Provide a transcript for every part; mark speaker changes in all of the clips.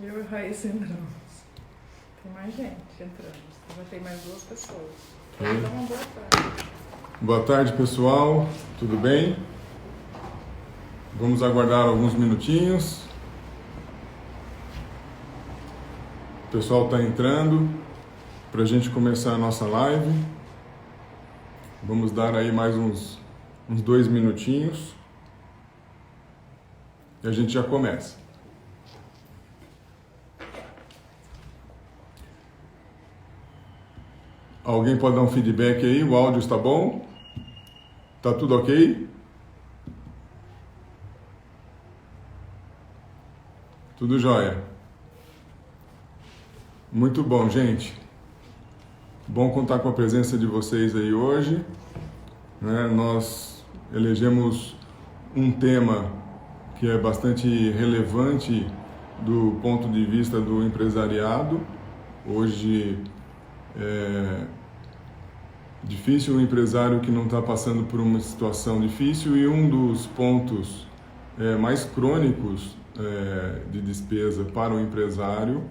Speaker 1: Eu e Raíssa entramos. Tem mais gente entrando. Já tem mais 2 pessoas. Então, uma boa tarde.
Speaker 2: Boa tarde, pessoal. Tudo bem? Vamos aguardar alguns minutinhos. O pessoal está entrando para a gente começar a nossa live. Vamos dar aí mais uns 2 minutinhos e a gente já começa. Alguém pode dar um feedback aí? O áudio está bom? Tá tudo ok? Tudo jóia. Muito bom, gente. Bom contar com a presença de vocês aí hoje. Nós elegemos um tema que é bastante relevante do ponto de vista do empresariado. Hoje é difícil o empresário que não está passando por uma situação difícil, e um dos pontos mais crônicos de despesa para o empresário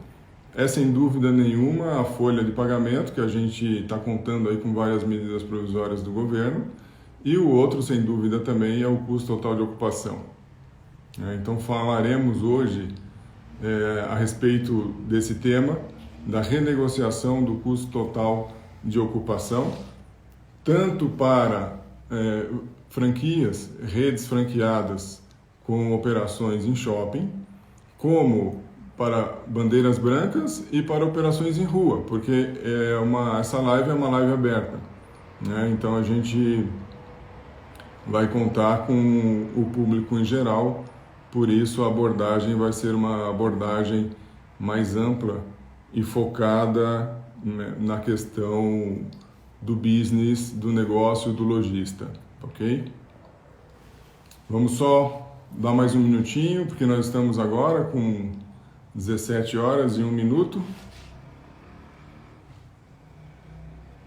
Speaker 2: é, sem dúvida nenhuma, a folha de pagamento, que a gente está contando aí com várias medidas provisórias do governo, e o outro, sem dúvida, também é o custo total de ocupação. Então falaremos hoje a respeito desse tema, da renegociação do custo total de ocupação, tanto para franquias, redes franqueadas com operações em shopping, como para bandeiras brancas e para operações em rua, porque essa live é uma live aberta, Então a gente vai contar com o público em geral, por isso a abordagem vai ser uma abordagem mais ampla e focada na questão do business, do negócio, do lojista, ok? Vamos só dar mais um minutinho, porque nós estamos agora com 17 horas e 1 minuto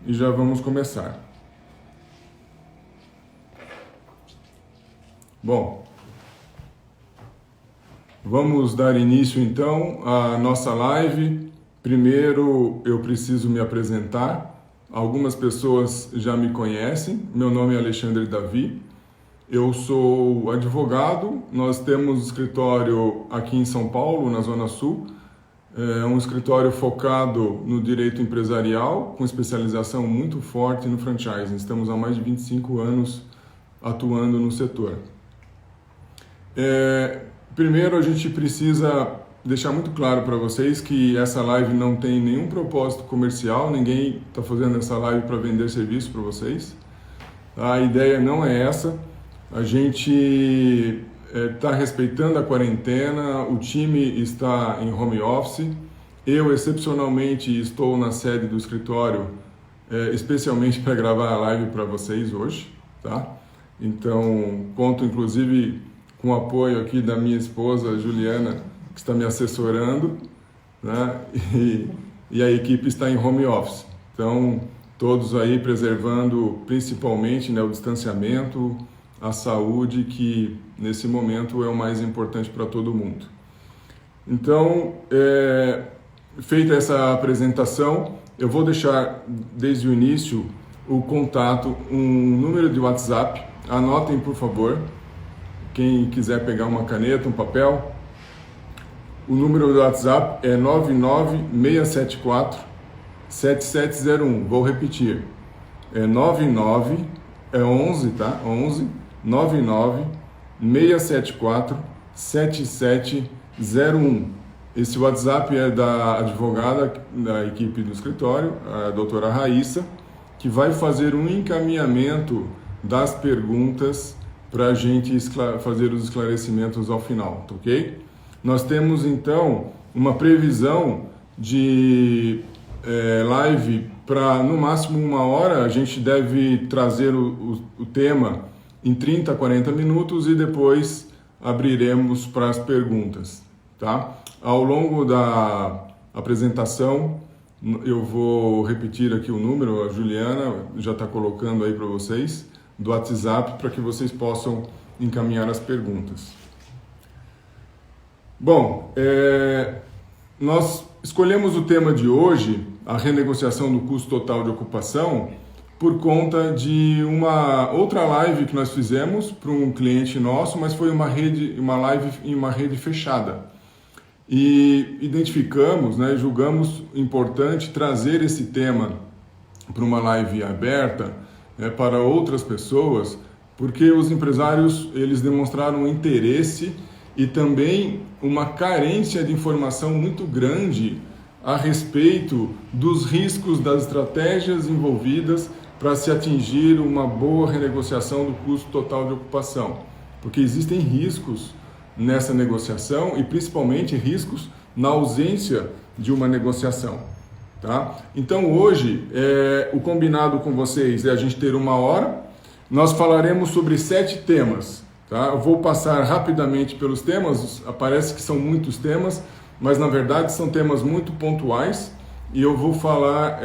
Speaker 2: e já vamos começar. Bom, vamos dar início então à nossa live. Primeiro eu preciso me apresentar. Algumas pessoas já me conhecem. Meu nome é Alexandre Davi. Eu sou advogado. Nós temos escritório aqui em São Paulo, na Zona Sul. É um escritório focado no direito empresarial, com especialização muito forte no franchising. Estamos há mais de 25 anos atuando no setor. Primeiro, a gente precisa deixar muito claro para vocês que essa live não tem nenhum propósito comercial, ninguém está fazendo essa live para vender serviço para vocês. A ideia não é essa. A gente está respeitando a quarentena, o time está em home office. Eu, excepcionalmente, estou na sede do escritório, especialmente para gravar a live para vocês hoje, tá? Então, conto inclusive com o apoio aqui da minha esposa, Juliana, que está me assessorando, e a equipe está em home office. Então, todos aí preservando principalmente o distanciamento, a saúde, que nesse momento é o mais importante para todo mundo. Então, feita essa apresentação, eu vou deixar desde o início o contato, um número de WhatsApp. Anotem, por favor, quem quiser pegar uma caneta, um papel. O número do WhatsApp é 99674-7701. Vou repetir. É 11, tá? 11 99674-7701. Esse WhatsApp é da advogada da equipe do escritório, a doutora Raíssa, que vai fazer um encaminhamento das perguntas para a gente fazer os esclarecimentos ao final, tá ok? Nós temos então uma previsão de live para no máximo 1 hora. A gente deve trazer o tema em 30 a 40 minutos e depois abriremos para as perguntas, tá? Ao longo da apresentação eu vou repetir aqui o número, a Juliana já está colocando aí para vocês, do WhatsApp, para que vocês possam encaminhar as perguntas. Bom, nós escolhemos o tema de hoje, a renegociação do custo total de ocupação, por conta de uma outra live que nós fizemos para um cliente nosso, mas foi uma live em uma rede fechada. E identificamos, né, julgamos importante trazer esse tema para uma live aberta, para outras pessoas, porque os empresários eles demonstraram interesse e também uma carência de informação muito grande a respeito dos riscos das estratégias envolvidas para se atingir uma boa renegociação do custo total de ocupação. Porque existem riscos nessa negociação e principalmente riscos na ausência de uma negociação. Tá? Então hoje, o combinado com vocês é a gente ter 1 hora. Nós falaremos sobre 7 temas. Tá? Eu vou passar rapidamente pelos temas, parece que são muitos temas, mas na verdade são temas muito pontuais e eu vou falar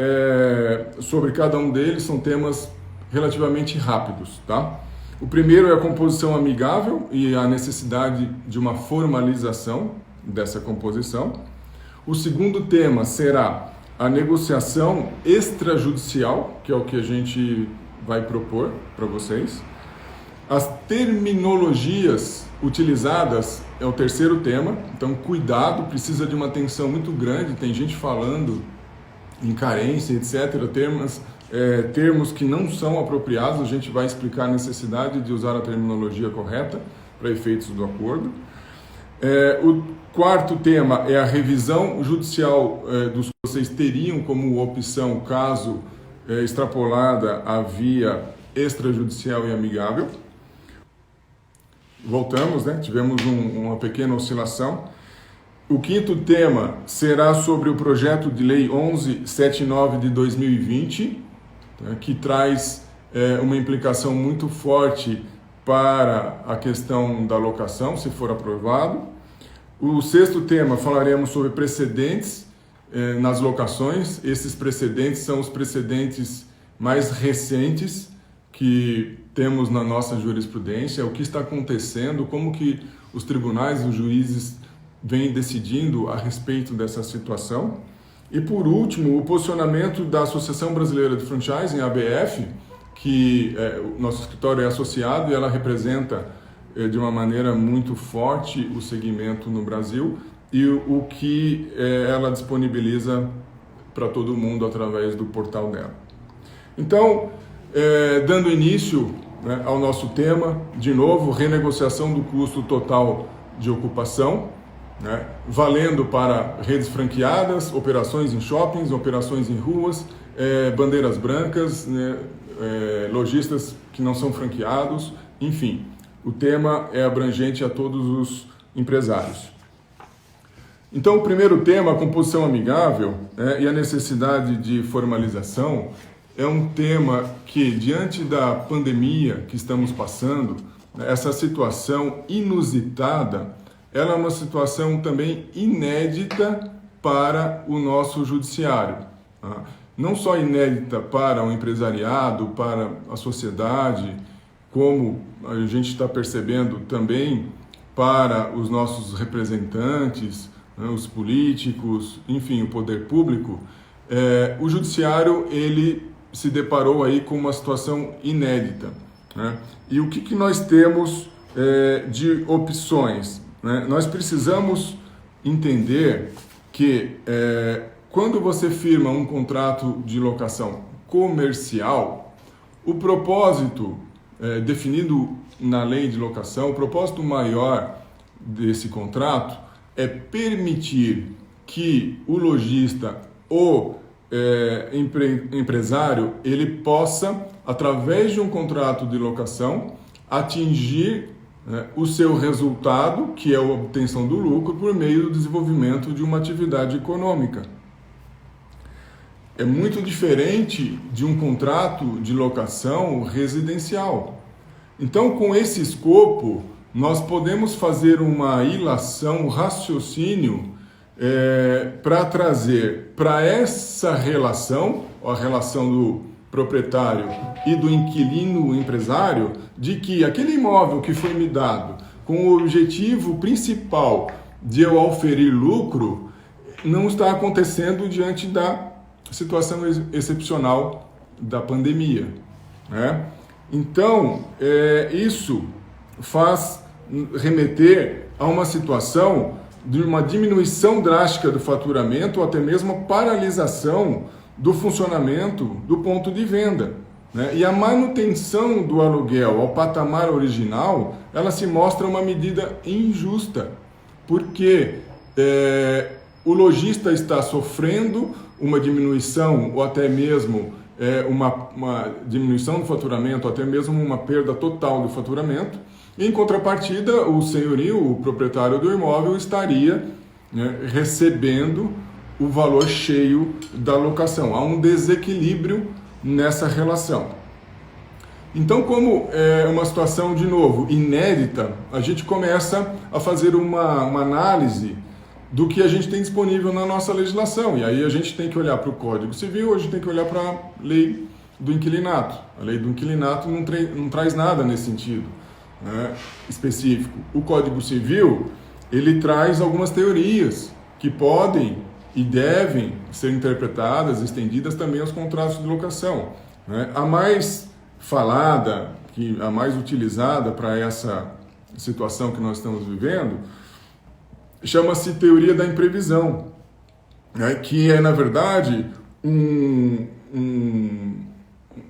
Speaker 2: sobre cada um deles, são temas relativamente rápidos. Tá? O primeiro é a composição amigável e a necessidade de uma formalização dessa composição. O segundo tema será a negociação extrajudicial, que é o que a gente vai propor para vocês. As terminologias utilizadas é o terceiro tema, então cuidado, precisa de uma atenção muito grande, tem gente falando em carência, etc., termos que não são apropriados, a gente vai explicar a necessidade de usar a terminologia correta para efeitos do acordo. O quarto tema é a revisão judicial dos que vocês teriam como opção caso extrapolada a via extrajudicial e amigável. Voltamos, né? Tivemos uma pequena oscilação. O quinto tema será sobre o projeto de lei 1179 de 2020, que traz uma implicação muito forte para a questão da locação, se for aprovado. O sexto tema, falaremos sobre precedentes nas locações. Esses precedentes são os precedentes mais recentes que temos na nossa jurisprudência, o que está acontecendo, como que os tribunais, os juízes vêm decidindo a respeito dessa situação. E por último, o posicionamento da Associação Brasileira de Franchising, ABF, que o nosso escritório é associado e ela representa de uma maneira muito forte o segmento no Brasil e o que ela disponibiliza para todo mundo através do portal dela. Então, dando início, né, ao nosso tema, de novo, renegociação do custo total de ocupação, né, valendo para redes franqueadas, operações em shoppings, operações em ruas, bandeiras brancas, né, lojistas que não são franqueados, enfim, o tema é abrangente a todos os empresários. Então, o primeiro tema, a composição amigável, e a necessidade de formalização, é um tema que, diante da pandemia que estamos passando, essa situação inusitada, ela é uma situação também inédita para o nosso judiciário. Não só inédita para o empresariado, para a sociedade, como a gente está percebendo também para os nossos representantes, né, os políticos, enfim, o poder público. O judiciário, ele se deparou aí com uma situação inédita, né? E o que nós temos de opções, né? Nós precisamos entender que quando você firma um contrato de locação comercial, o propósito definido na lei de locação, o propósito maior desse contrato é permitir que o lojista ou empresário, ele possa, através de um contrato de locação, atingir o seu resultado, que é a obtenção do lucro, por meio do desenvolvimento de uma atividade econômica. É muito diferente de um contrato de locação residencial. Então, com esse escopo, nós podemos fazer uma ilação, um raciocínio para trazer para essa relação, a relação do proprietário e do inquilino empresário, de que aquele imóvel que foi me dado com o objetivo principal de eu auferir lucro, não está acontecendo diante da situação excepcional da pandemia, né? Então, isso faz remeter a uma situação de uma diminuição drástica do faturamento ou até mesmo a paralisação do funcionamento do ponto de venda, né? E a manutenção do aluguel ao patamar original, ela se mostra uma medida injusta, porque o lojista está sofrendo uma diminuição ou até mesmo uma diminuição do faturamento, ou até mesmo uma perda total do faturamento. Em contrapartida, o senhorio, o proprietário do imóvel, estaria, né, recebendo o valor cheio da locação. Há um desequilíbrio nessa relação. Então, como é uma situação, de novo, inédita, a gente começa a fazer uma análise do que a gente tem disponível na nossa legislação. E aí a gente tem que olhar para o Código Civil, a gente tem que olhar para a Lei do Inquilinato. A Lei do Inquilinato não traz nada nesse sentido, né, específico. O Código Civil, ele traz algumas teorias que podem e devem ser interpretadas, estendidas também aos contratos de locação, né? A mais falada, a mais utilizada para essa situação que nós estamos vivendo, chama-se teoria da imprevisão, né? Que é, na verdade, um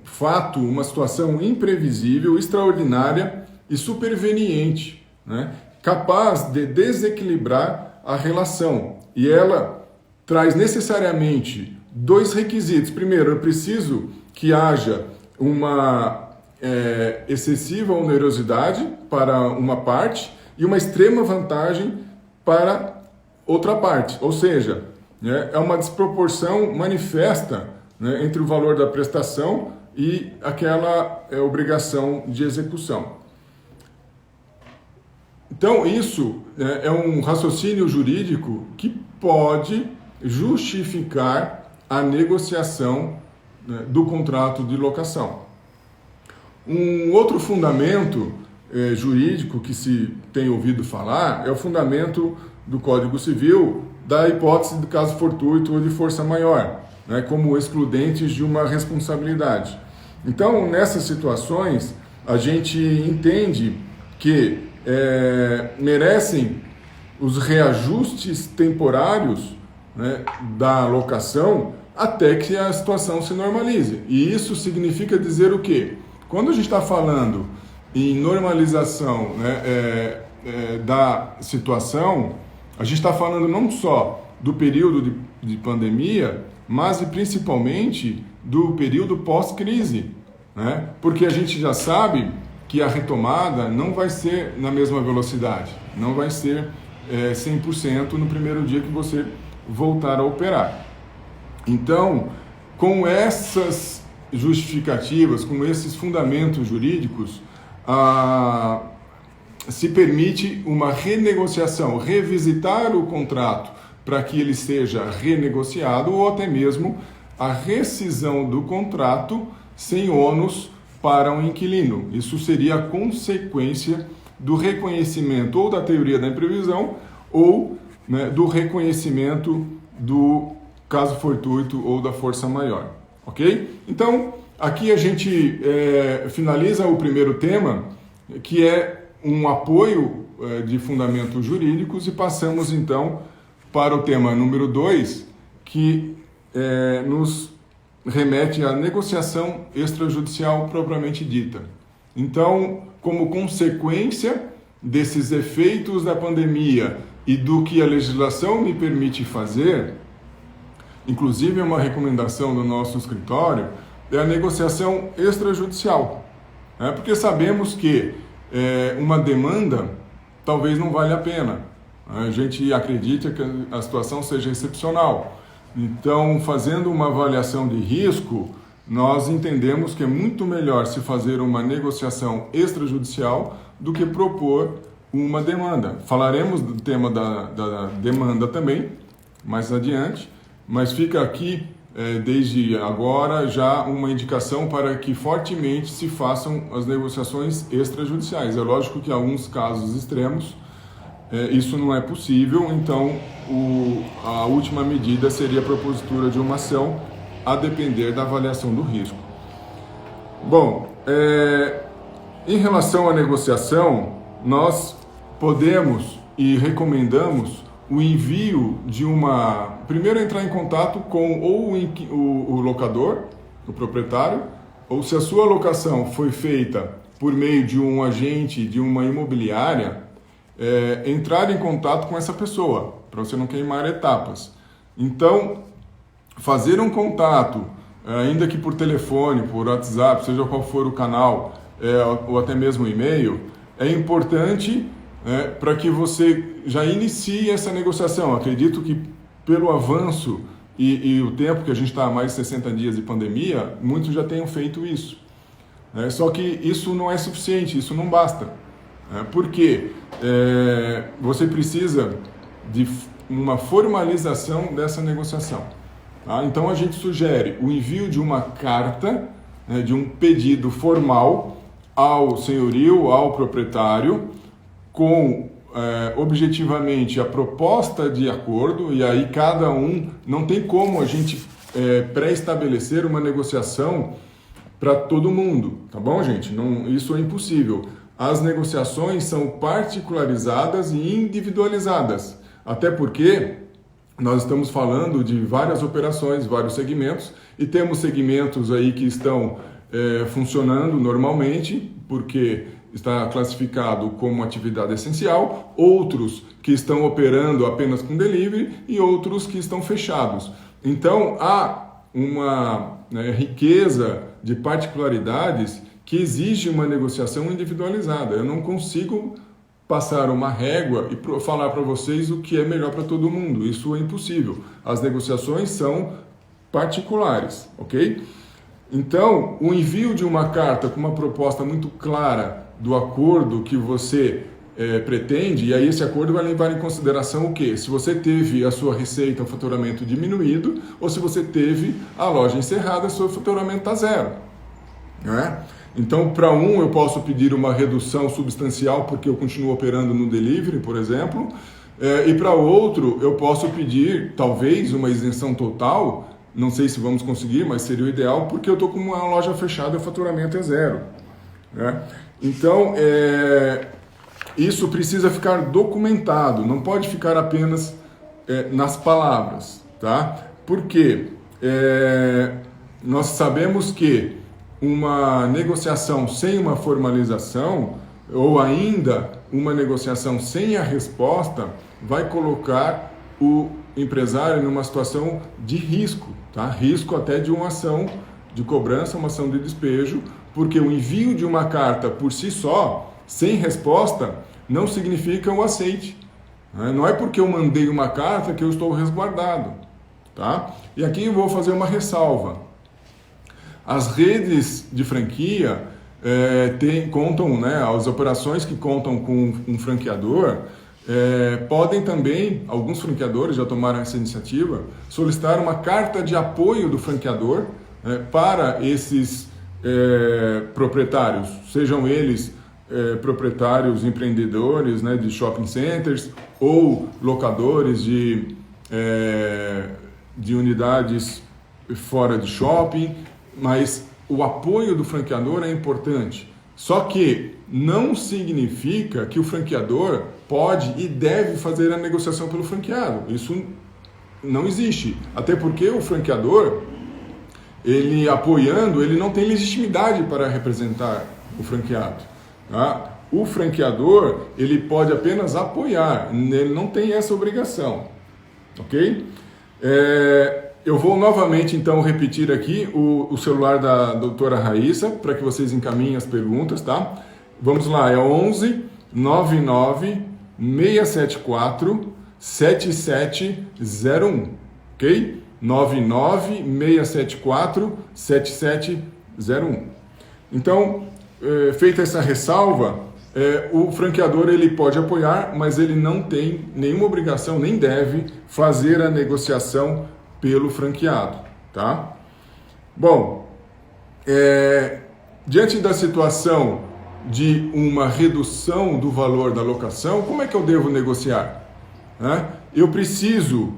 Speaker 2: fato, uma situação imprevisível, extraordinária e superveniente, né? Capaz de desequilibrar a relação. E ela traz necessariamente dois requisitos. Primeiro, eu preciso que haja uma excessiva onerosidade para uma parte e uma extrema vantagem para outra parte. Ou seja, né, é uma desproporção manifesta, né, entre o valor da prestação e aquela obrigação de execução. Então, isso é um raciocínio jurídico que pode justificar a negociação, né, do contrato de locação. Um outro fundamento jurídico que se tem ouvido falar é o fundamento do Código Civil da hipótese de caso fortuito ou de força maior, né, como excludentes de uma responsabilidade. Então, nessas situações, a gente entende que merecem os reajustes temporários, né, da locação até que a situação se normalize. E isso significa dizer o quê? Quando a gente está falando em normalização, né, da situação, a gente está falando não só do período de pandemia, mas e principalmente do período pós-crise, né? Porque a gente já sabe que a retomada não vai ser na mesma velocidade, não vai ser 100% no primeiro dia que você voltar a operar. Então, com essas justificativas, com esses fundamentos jurídicos, se permite uma renegociação, revisitar o contrato para que ele seja renegociado ou até mesmo a rescisão do contrato sem ônus para um inquilino. Isso seria a consequência do reconhecimento ou da teoria da imprevisão ou, né, do reconhecimento do caso fortuito ou da força maior, ok? Então, aqui a gente finaliza o primeiro tema, que é um apoio de fundamentos jurídicos, e passamos então para o tema número 2, que nos remete à negociação extrajudicial propriamente dita. Então, como consequência desses efeitos da pandemia e do que a legislação me permite fazer, inclusive é uma recomendação do nosso escritório, é a negociação extrajudicial. Né? Porque sabemos que uma demanda talvez não valha a pena. A gente acredita que a situação seja excepcional. Então, fazendo uma avaliação de risco, nós entendemos que é muito melhor se fazer uma negociação extrajudicial do que propor uma demanda. Falaremos do tema da demanda também, mais adiante, mas fica aqui, desde agora, já uma indicação para que fortemente se façam as negociações extrajudiciais. É lógico que em alguns casos extremos isso não é possível, então a última medida seria a propositura de uma ação, a depender da avaliação do risco. Bom, em relação à negociação, nós podemos e recomendamos o envio de primeiro entrar em contato com ou o locador, o proprietário, ou se a sua locação foi feita por meio de um agente de uma imobiliária, entrar em contato com essa pessoa, para você não queimar etapas. Então, fazer um contato, ainda que por telefone, por WhatsApp, seja qual for o canal, ou até mesmo e-mail, é importante para que você já inicie essa negociação. Acredito que pelo avanço e o tempo que a gente está há mais de 60 dias de pandemia, muitos já tenham feito isso. Só que isso não é suficiente, isso não basta. Porque você precisa de uma formalização dessa negociação. Tá? Então a gente sugere o envio de uma carta, de um pedido formal ao senhorio, ao proprietário, com objetivamente a proposta de acordo, e aí cada um, não tem como a gente pré-estabelecer uma negociação para todo mundo, tá bom, gente? Não, isso é impossível. As negociações são particularizadas e individualizadas, até porque nós estamos falando de várias operações, vários segmentos, e temos segmentos aí que estão funcionando normalmente, porque está classificado como atividade essencial, outros que estão operando apenas com delivery e outros que estão fechados. Então, há uma riqueza de particularidades que exige uma negociação individualizada. Eu não consigo passar uma régua e falar para vocês o que é melhor para todo mundo. Isso é impossível. As negociações são particulares, ok? Então, o envio de uma carta com uma proposta muito clara do acordo que você pretende, e aí esse acordo vai levar em consideração o quê? Se você teve a sua receita, o faturamento diminuído, ou se você teve a loja encerrada, seu faturamento está zero. Não é? Então, para um, eu posso pedir uma redução substancial porque eu continuo operando no delivery, por exemplo, e para outro, eu posso pedir, talvez, uma isenção total. Não sei se vamos conseguir, mas seria o ideal, porque eu estou com uma loja fechada e o faturamento é zero. Né? Então, isso precisa ficar documentado, não pode ficar apenas nas palavras. Tá? Porque nós sabemos que uma negociação sem uma formalização, ou ainda uma negociação sem a resposta, vai colocar o empresário numa situação de risco, tá? Risco até de uma ação de cobrança, uma ação de despejo, porque o envio de uma carta por si só, sem resposta, não significa o aceite. Né? Não é porque eu mandei uma carta que eu estou resguardado. Tá? E aqui eu vou fazer uma ressalva. As redes de franquia contam, né, as operações que contam com um franqueador, podem também, alguns franqueadores já tomaram essa iniciativa, solicitar uma carta de apoio do franqueador para esses proprietários, sejam eles proprietários empreendedores, né, de shopping centers ou locadores de unidades fora de shopping, mas o apoio do franqueador é importante. Só que não significa que o franqueador pode e deve fazer a negociação pelo franqueado. Isso não existe. Até porque o franqueador, ele apoiando, ele não tem legitimidade para representar o franqueado. Tá? O franqueador, ele pode apenas apoiar, ele não tem essa obrigação. Ok? Eu vou novamente, então, repetir aqui o celular da doutora Raíssa, para que vocês encaminhem as perguntas, tá? Vamos lá, é 11 99 674 7701, ok? 99 674 7701. Então, feita essa ressalva, o franqueador ele pode apoiar, mas ele não tem nenhuma obrigação, nem deve fazer a negociação pelo franqueado, tá? Bom, diante da situação de uma redução do valor da locação, como é que eu devo negociar? né, eu preciso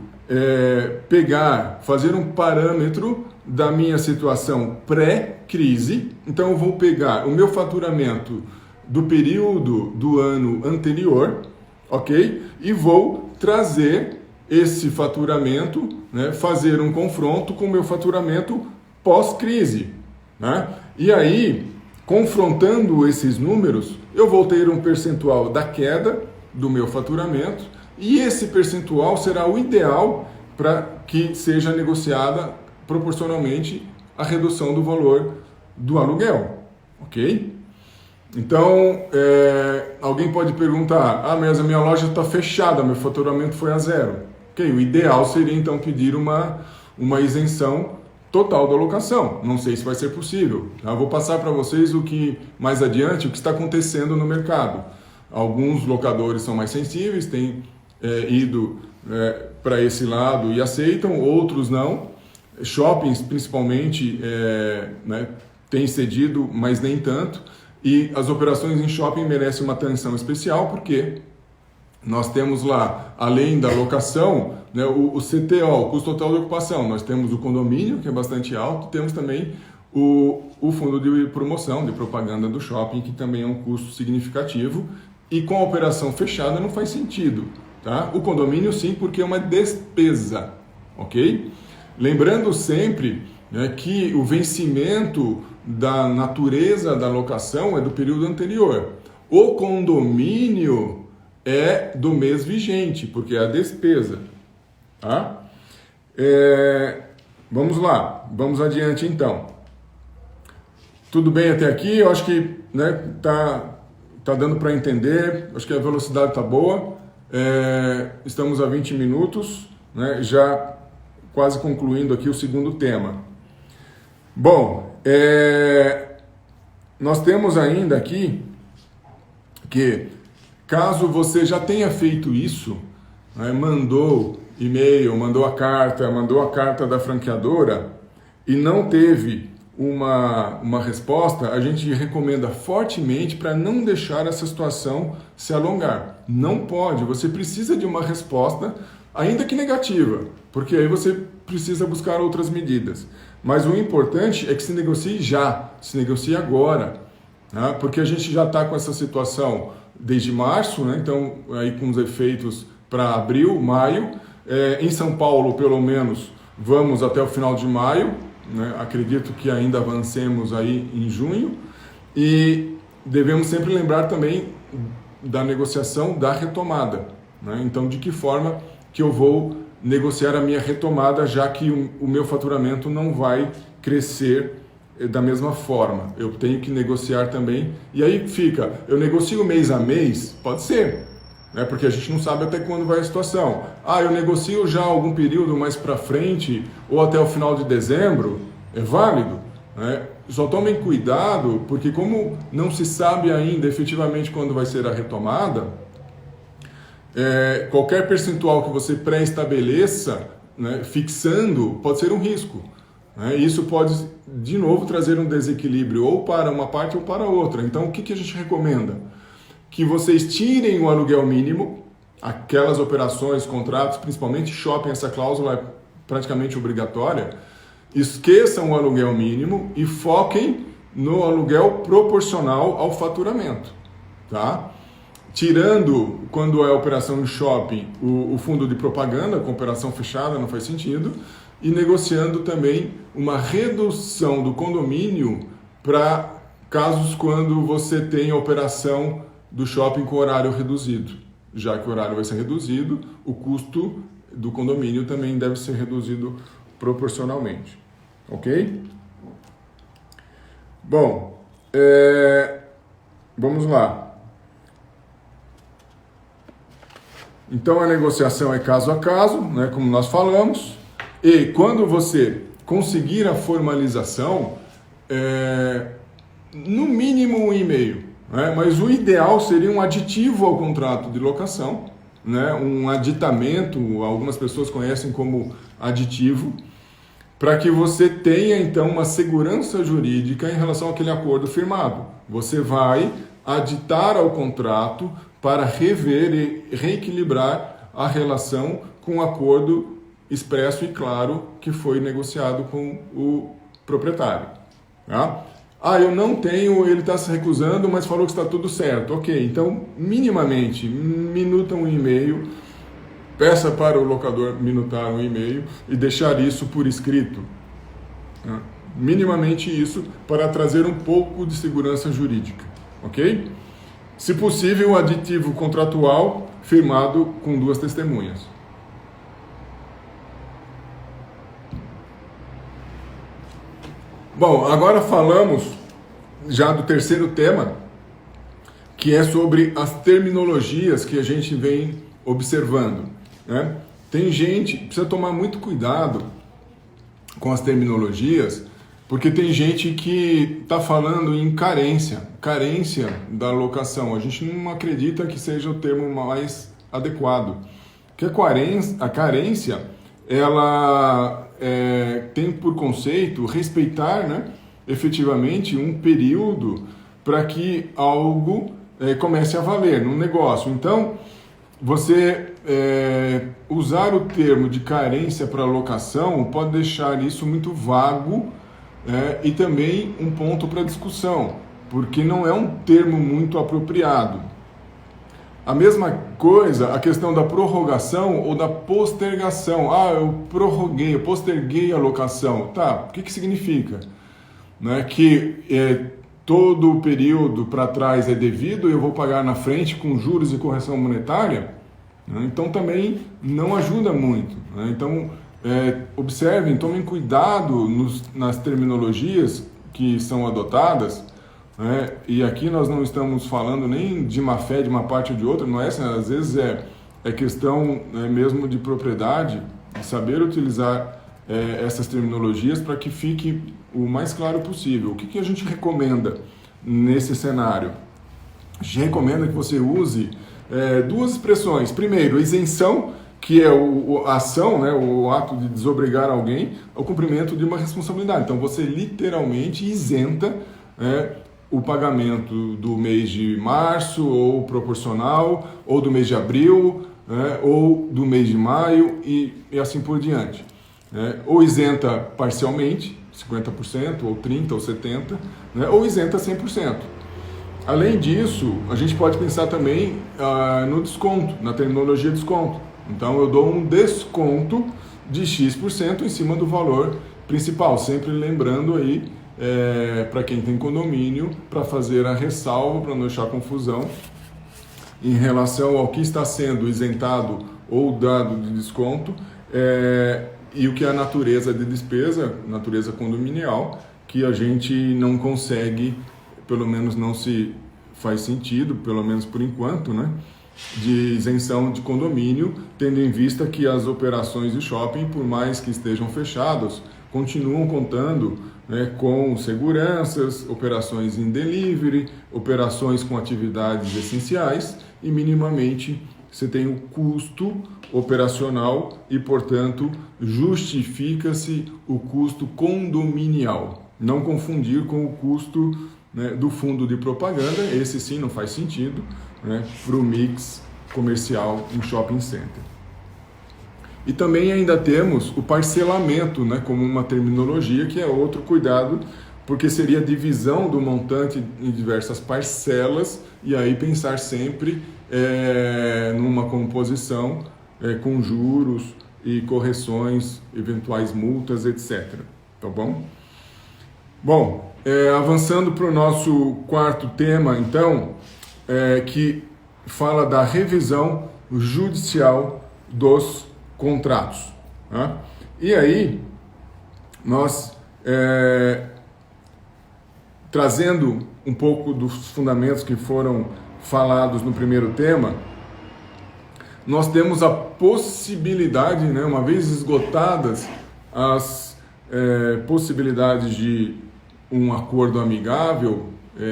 Speaker 2: fazer um parâmetro da minha situação pré-crise. Então eu vou pegar o meu faturamento do período do ano anterior, ok? E vou trazer esse faturamento, né, fazer um confronto com o meu faturamento pós-crise, né? E aí, confrontando esses números, eu vou ter um percentual da queda do meu faturamento e esse percentual será o ideal para que seja negociada proporcionalmente à redução do valor do aluguel, ok? Então, alguém pode perguntar, mas a minha loja está fechada, meu faturamento foi a zero. Ok, o ideal seria então pedir uma isenção total da locação. Não sei se vai ser possível. Eu vou passar para vocês mais adiante o que está acontecendo no mercado. Alguns locadores são mais sensíveis, têm ido para esse lado e aceitam, outros não. Shoppings, principalmente, né, têm cedido, mas nem tanto. E as operações em shopping merecem uma atenção especial, porque nós temos lá, além da locação, né, o CTO, o custo total de ocupação. Nós temos o condomínio, que é bastante alto, temos também o fundo de promoção, de propaganda do shopping, que também é um custo significativo. E com a operação fechada não faz sentido. Tá? O condomínio sim, porque é uma despesa, ok? Lembrando sempre, né, que o vencimento da natureza da locação é do período anterior. O condomínio é do mês vigente, porque é a despesa. Tá? Vamos lá, vamos adiante então. Tudo bem até aqui? Eu acho que, né, tá dando para entender, acho que a velocidade está boa. Estamos a 20 minutos, né, já quase concluindo aqui o segundo tema. Bom, nós temos ainda aqui que, caso você já tenha feito isso, né, mandou e-mail, mandou a carta da franqueadora e não teve uma resposta, a gente recomenda fortemente para não deixar essa situação se alongar. Não pode, você precisa de uma resposta, ainda que negativa, porque aí você precisa buscar outras medidas. Mas o importante é que se negocie já, se negocie agora, né? Porque a gente já está com essa situação desde março, né? Então aí com os efeitos para abril, maio. Em São Paulo, pelo menos, vamos até o final de maio, né? Acredito que ainda avancemos aí em junho, e devemos sempre lembrar também da negociação da retomada, né? Então, de que forma que eu vou negociar a minha retomada, já que o meu faturamento não vai crescer da mesma forma. Eu tenho que negociar também, e aí fica, eu negocio mês a mês? Pode ser, né? Porque a gente não sabe até quando vai a situação. Eu negocio já algum período mais para frente, ou até o final de dezembro, é válido, né? Só tomem cuidado, porque como não se sabe ainda efetivamente quando vai ser a retomada, qualquer percentual que você pré-estabeleça, né, fixando, pode ser um risco, né? Isso pode, de novo, trazer um desequilíbrio ou para uma parte ou para outra. Então, o que a gente recomenda? Que vocês tirem o aluguel mínimo, aquelas operações, contratos, principalmente shopping, essa cláusula é praticamente obrigatória. Esqueçam o aluguel mínimo e foquem no aluguel proporcional ao faturamento, tá? Tirando, quando é operação em shopping, o fundo de propaganda, com operação fechada, não faz sentido, e negociando também uma redução do condomínio para casos quando você tem a operação do shopping com horário reduzido. Já que o horário vai ser reduzido, o custo do condomínio também deve ser reduzido proporcionalmente. Ok? Bom, vamos lá. Então a negociação é caso a caso, né, como nós falamos, e quando você conseguir a formalização, no mínimo um e-mail, né, mas o ideal seria um aditivo ao contrato de locação, né, um aditamento, algumas pessoas conhecem como aditivo, para que você tenha então uma segurança jurídica em relação àquele acordo firmado. Você vai aditar ao contrato para rever e reequilibrar a relação com o acordo expresso e claro que foi negociado com o proprietário. Tá? Eu não tenho, ele está se recusando, mas falou que está tudo certo. Ok, então minimamente minuta um e-mail, peça para o locador minutar um e-mail e deixar isso por escrito. Tá? Minimamente isso para trazer um pouco de segurança jurídica. Ok? Se possível, um aditivo contratual firmado com 2 testemunhas. Bom, agora falamos já do terceiro tema, que é sobre as terminologias que a gente vem observando, né? Tem gente, precisa tomar muito cuidado com as terminologias, porque tem gente que está falando em carência da locação. A gente não acredita que seja o termo mais adequado. Porque a carência, ela tem por conceito respeitar, né, efetivamente um período para que algo comece a valer num negócio. Então, você usar o termo de carência para locação pode deixar isso muito vago e também um ponto para discussão, porque não é um termo muito apropriado. A mesma coisa, a questão da prorrogação ou da postergação. Eu posterguei a locação. Tá, o que significa? Né? Que todo o período para trás é devido e eu vou pagar na frente com juros e correção monetária? Né? Então também não ajuda muito. Né? Então observem, tomem cuidado nas terminologias que são adotadas. E aqui nós não estamos falando nem de má fé de uma parte ou de outra, não é assim, às vezes é questão mesmo de propriedade, de saber utilizar essas terminologias para que fique o mais claro possível. O que a gente recomenda nesse cenário? A gente recomenda que você use 2 expressões. Primeiro, isenção, que é a ação, né, o ato de desobrigar alguém ao cumprimento de uma responsabilidade. Então você literalmente isenta o pagamento do mês de março, ou proporcional, ou do mês de abril, ou do mês de maio e assim por diante. Ou isenta parcialmente, 50%, ou 30%, ou 70%, ou isenta 100%. Além disso, a gente pode pensar também no desconto, na terminologia desconto. Então eu dou um desconto de X% em cima do valor principal, sempre lembrando aí para quem tem condomínio, para fazer a ressalva, para não deixar confusão em relação ao que está sendo isentado ou dado de desconto e o que é a natureza de despesa, natureza condominial, que a gente não consegue, pelo menos não se faz sentido, pelo menos por enquanto, né, de isenção de condomínio, tendo em vista que as operações de shopping, por mais que estejam fechadas, continuam contando com seguranças, operações em delivery, operações com atividades essenciais e minimamente você tem o custo operacional e, portanto, justifica-se o custo condominial. Não confundir com o custo do fundo de propaganda, esse sim não faz sentido para o mix comercial em shopping center. E também ainda temos o parcelamento, como uma terminologia, que é outro cuidado, porque seria a divisão do montante em diversas parcelas, e aí pensar sempre numa composição com juros e correções, eventuais multas, etc. Tá bom? Bom, avançando para o nosso quarto tema, então, que fala da revisão judicial dos contratos. Né? E aí, nós, trazendo um pouco dos fundamentos que foram falados no primeiro tema, nós temos a possibilidade, uma vez esgotadas as possibilidades de um acordo amigável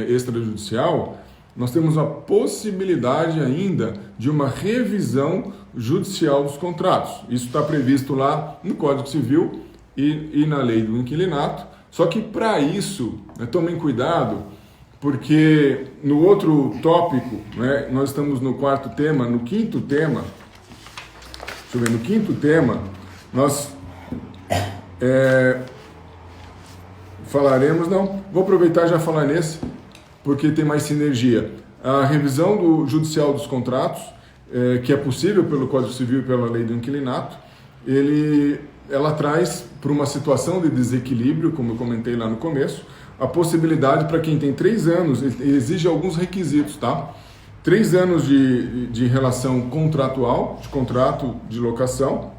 Speaker 2: extrajudicial, nós temos a possibilidade ainda de uma revisão judicial dos contratos. Isso está previsto lá no Código Civil e na lei do inquilinato. Só que para isso, tomem cuidado, porque no outro tópico, nós estamos no quarto tema, no quinto tema, deixa eu ver, no quinto tema, nós falaremos, não, vou aproveitar e já falar nesse, porque tem mais sinergia. A revisão judicial dos contratos, que é possível pelo Código Civil e pela Lei do Inquilinato, ela traz para uma situação de desequilíbrio, como eu comentei lá no começo, a possibilidade para quem tem 3 anos, exige alguns requisitos, tá? 3 anos de relação contratual, de contrato de locação,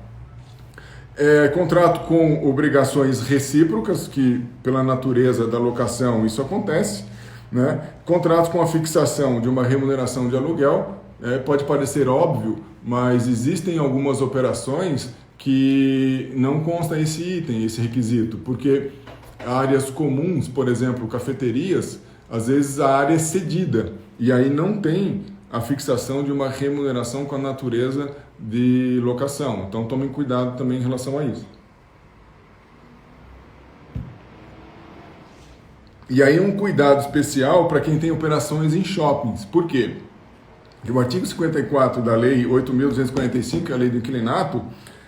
Speaker 2: contrato com obrigações recíprocas, que pela natureza da locação isso acontece, né? Contrato com a fixação de uma remuneração de aluguel, pode parecer óbvio, mas existem algumas operações que não consta esse item, esse requisito, porque áreas comuns, por exemplo, cafeterias, às vezes a área é cedida e aí não tem a fixação de uma remuneração com a natureza de locação. Então tomem cuidado também em relação a isso. E aí um cuidado especial para quem tem operações em shoppings. Por quê? Porque o artigo 54 da Lei 8.245, que é a Lei do Inquilinato,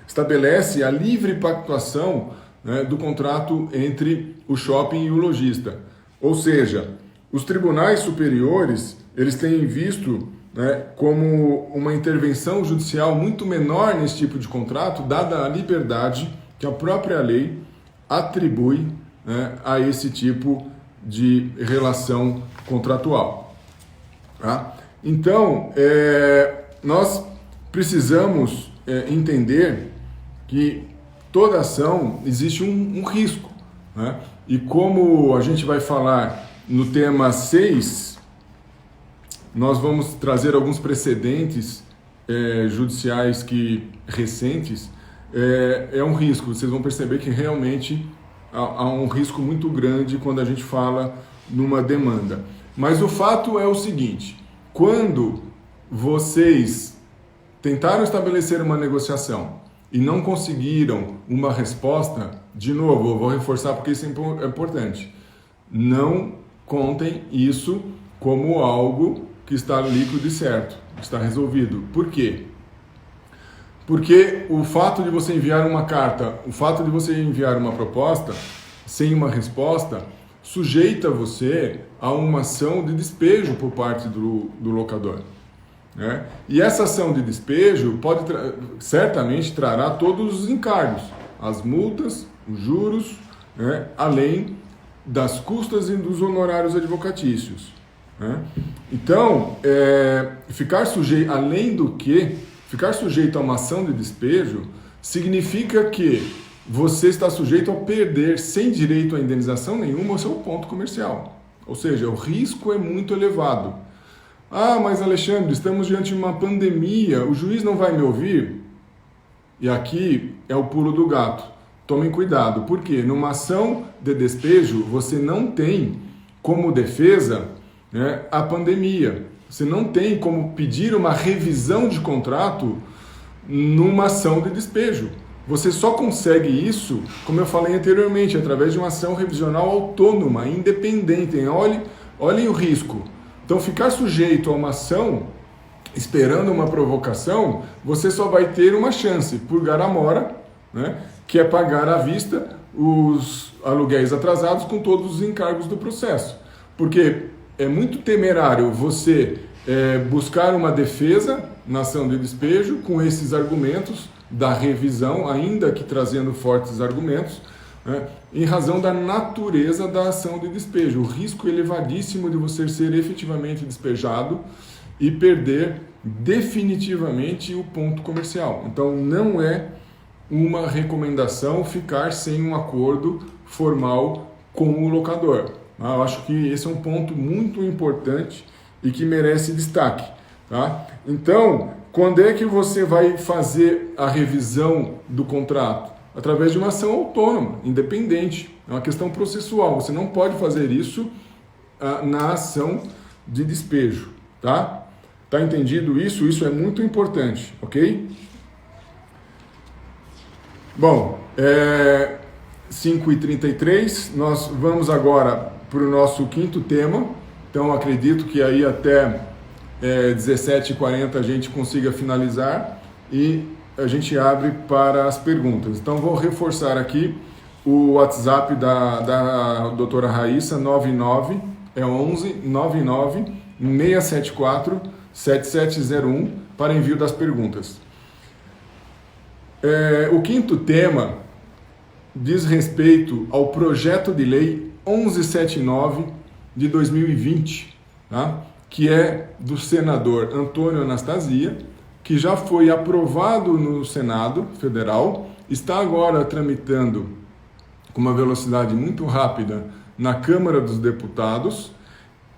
Speaker 2: estabelece a livre pactuação, né, do contrato entre o shopping e o lojista. Ou seja, os tribunais superiores, eles têm visto, né, como uma intervenção judicial muito menor nesse tipo de contrato, dada a liberdade que a própria lei atribui, né, a esse tipo de relação contratual. Tá? Então, nós precisamos entender que toda ação existe um risco, né? E como a gente vai falar no tema 6, nós vamos trazer alguns precedentes judiciais recentes, é um risco. Vocês vão perceber que realmente há um risco muito grande quando a gente fala numa demanda. Mas o fato é o seguinte, quando vocês tentaram estabelecer uma negociação e não conseguiram uma resposta, de novo, eu vou reforçar porque isso é importante, não contem isso como algo que está líquido e certo, está resolvido. Por quê? Porque o fato de você enviar uma carta, o fato de você enviar uma proposta sem uma resposta, sujeita você a uma ação de despejo por parte do locador. Né? E essa ação de despejo certamente trará todos os encargos, as multas, os juros, né? Além das custas e dos honorários advocatícios. Né? Então, ficar sujeito a uma ação de despejo significa que você está sujeito a perder, sem direito a indenização nenhuma, o seu ponto comercial. Ou seja, o risco é muito elevado. Ah, mas Alexandre, estamos diante de uma pandemia, o juiz não vai me ouvir? E aqui é o pulo do gato. Tomem cuidado, porque numa ação de despejo você não tem como defesa, né, a pandemia. Você não tem como pedir uma revisão de contrato numa ação de despejo. Você só consegue isso, como eu falei anteriormente, através de uma ação revisional autônoma, independente. Olhem o risco. Então, ficar sujeito a uma ação, esperando uma provocação, você só vai ter uma chance por garamora, né, que é pagar à vista os aluguéis atrasados com todos os encargos do processo. Porque é muito temerário você buscar uma defesa na ação de despejo com esses argumentos da revisão, ainda que trazendo fortes argumentos, né, em razão da natureza da ação de despejo. O risco elevadíssimo de você ser efetivamente despejado e perder definitivamente o ponto comercial. Então, não é uma recomendação ficar sem um acordo formal com o locador. Eu acho que esse é um ponto muito importante e que merece destaque. Tá? Então, quando é que você vai fazer a revisão do contrato? Através de uma ação autônoma, independente. É uma questão processual. Você não pode fazer isso na ação de despejo. Tá? Tá entendido isso? Isso é muito importante, ok? Bom, 5h33, nós vamos agora para o nosso quinto tema. Então, acredito que aí até 17h40 a gente consiga finalizar e a gente abre para as perguntas. Então, vou reforçar aqui o WhatsApp da doutora Raíssa, 11 99 674 7701, para envio das perguntas. O quinto tema diz respeito ao projeto de lei 1179 de 2020, tá? Que é do senador Antônio Anastasia, que já foi aprovado no Senado Federal, está agora tramitando com uma velocidade muito rápida na Câmara dos Deputados,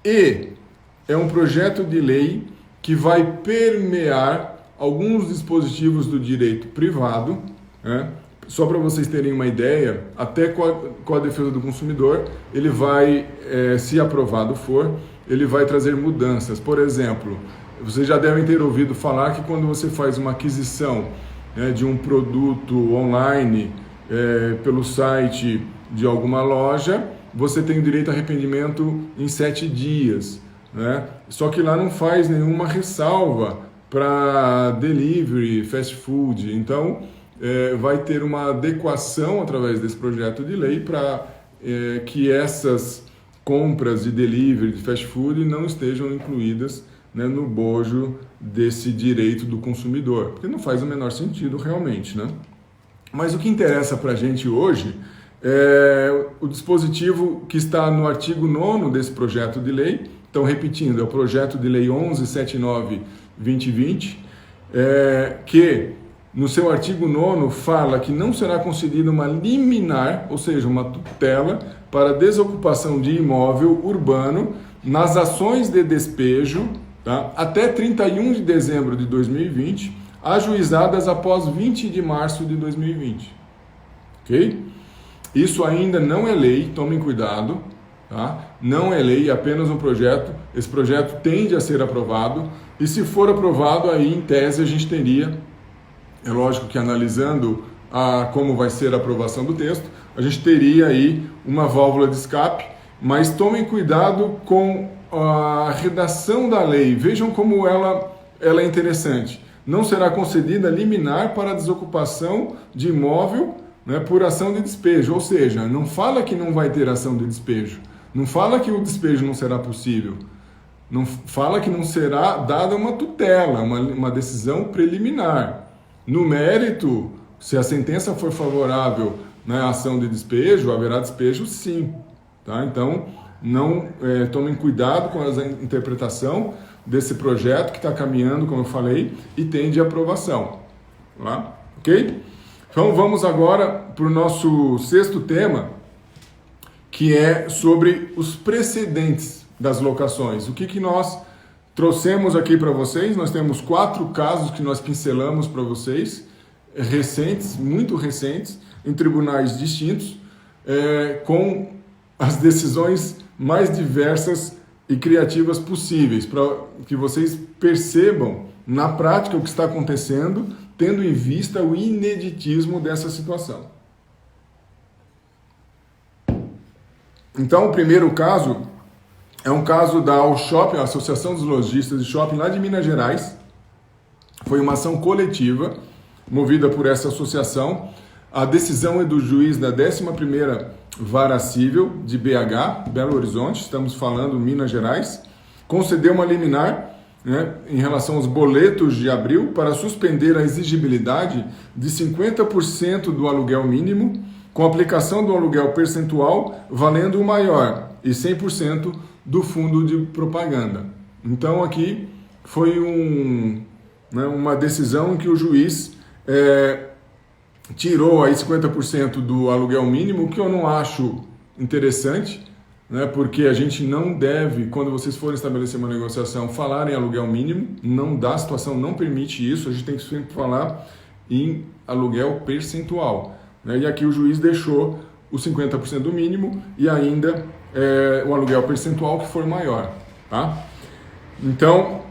Speaker 2: e é um projeto de lei que vai permear alguns dispositivos do direito privado, né? Só para vocês terem uma ideia, até com a defesa do consumidor, ele vai, se aprovado for, ele vai trazer mudanças. Por exemplo, vocês já devem ter ouvido falar que quando você faz uma aquisição, né, de um produto online pelo site de alguma loja, você tem o direito a arrependimento em 7 dias. Né? Só que lá não faz nenhuma ressalva para delivery, fast food. Então, vai ter uma adequação através desse projeto de lei para que essas compras de delivery, de fast food, não estejam incluídas, né, no bojo desse direito do consumidor, porque não faz o menor sentido realmente, né? Mas o que interessa para a gente hoje é o dispositivo que está no artigo 9º desse projeto de lei. Então, repetindo, é o projeto de lei 1179/2020, que no seu artigo 9º fala que não será concedida uma liminar, ou seja, uma tutela, para desocupação de imóvel urbano nas ações de despejo, tá, até 31 de dezembro de 2020, ajuizadas após 20 de março de 2020. Ok? Isso ainda não é lei, tomem cuidado, tá? Não é lei, é apenas um projeto. Esse projeto tende a ser aprovado, e se for aprovado, aí em tese a gente teria, é lógico que analisando como vai ser a aprovação do texto, a gente teria aí uma válvula de escape, mas tomem cuidado com a redação da lei. Vejam como ela é interessante. Não será concedida liminar para a desocupação de imóvel, né, por ação de despejo, ou seja, não fala que não vai ter ação de despejo, não fala que o despejo não será possível, não fala que não será dada uma tutela, uma decisão preliminar. No mérito, se a sentença for favorável na ação de despejo, haverá despejo sim. Tá? Então, não tomem cuidado com a interpretação desse projeto que está caminhando, como eu falei, e tem de aprovação. Tá? Ok? Então, vamos agora para o nosso sexto tema, que é sobre os precedentes das locações. O que nós trouxemos aqui para vocês? Nós temos 4 casos que nós pincelamos para vocês, recentes, muito recentes, em tribunais distintos, com as decisões mais diversas e criativas possíveis, para que vocês percebam na prática o que está acontecendo, tendo em vista o ineditismo dessa situação. Então, o primeiro caso é um caso da Allshop, a Associação dos Lojistas de Shopping lá de Minas Gerais. Foi uma ação coletiva movida por essa associação. A decisão é do juiz da 11ª Vara Cível de BH, Belo Horizonte, estamos falando Minas Gerais, concedeu uma liminar, né, em relação aos boletos de abril para suspender a exigibilidade de 50% do aluguel mínimo, com aplicação do aluguel percentual valendo o maior e 100% do fundo de propaganda. Então aqui foi uma decisão em que o juiz tirou aí 50% do aluguel mínimo, que eu não acho interessante, né, porque a gente não deve, quando vocês forem estabelecer uma negociação, falar em aluguel mínimo, não dá, a situação não permite isso, a gente tem que sempre falar em aluguel percentual. Né, e aqui o juiz deixou os 50% do mínimo e ainda o aluguel percentual que for maior. Tá? Então,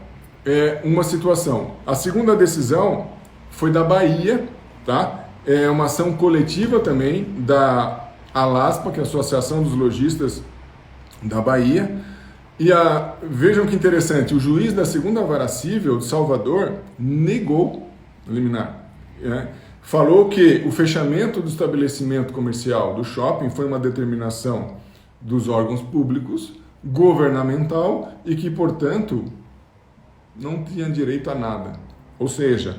Speaker 2: uma situação. A segunda decisão foi da Bahia, tá? É uma ação coletiva também da ALASPA, que é a Associação dos Lojistas da Bahia. E vejam que interessante, o juiz da 2ª Vara Cível de Salvador negou a liminar. falou que o fechamento do estabelecimento comercial do shopping foi uma determinação dos órgãos públicos, governamental, e que, portanto, não tinha direito a nada. Ou seja,